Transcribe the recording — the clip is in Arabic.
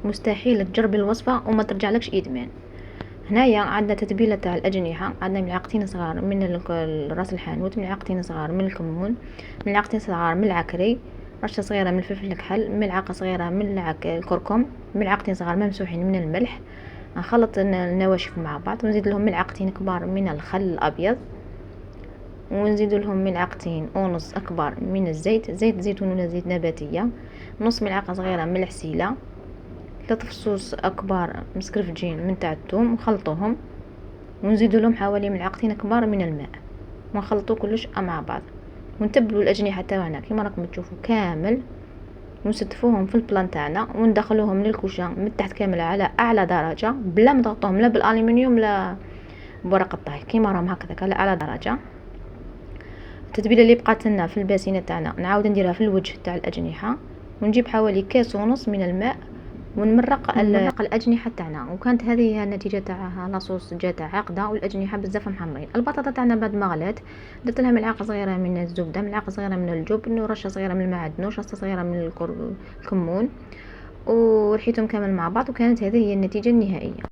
مستحيل تجربي الوصفة وما ترجعلكش ادمان. هنايا عندنا تتبيله تاع الاجنحه، عندنا ملعقتين صغار من راس الحانوت، ملعقتين صغار من الكمون، ملعقتين صغار من العكري، رشه صغيره من الفلفل الكحل، ملعقه صغيره من الكركم، ملعقتين صغار ممسوحين من الملح. نخلط النواشف مع بعض ونزيد لهم ملعقتين كبار من الخل الابيض، ونزيد لهم ملعقتين ونص اكبر من الزيت، زيت زيتون ولا زيت نباتيه، نص ملعقه صغيره من الحسيله، 3 فصوص اكبار مسكرفجين من تاع الثوم، نخلطوهم ونزيدوا لهم حوالي ملعقتين كبار من الماء، ونخلطوا كلش مع بعض، ونتبلوا الاجنحه تاعنا كيما راكم تشوفوا كامل، ونستفوهم في البلان تاعنا، وندخلوهم للكوشه من تحت كامل على اعلى درجه، بلا ما نضغطوهم لا بالالومنيوم لا بورق الطهي، كيما راهم هكذاك على اعلى درجه. التتبيله اللي بقات لنا في الباسينه تاعنا نعاود نديرها في الوجه تاع الاجنحه، ونجيب حوالي كاس ونص من الماء ونمرق الاجنحه تاعنا. وكانت هذه هي النتيجه تاعها، لاصوص جات عاقده والاجنحه بزاف محمرين. البطاطا تاعنا بعد ما غلات درت لها ملعقه صغيره من الزبده، ملعقه صغيره من الجبن، ورشه صغيره من المعدنوس، رشه صغيره من الكمون، ورحيتهم كامل مع بعض، وكانت هذه هي النتيجه النهائيه.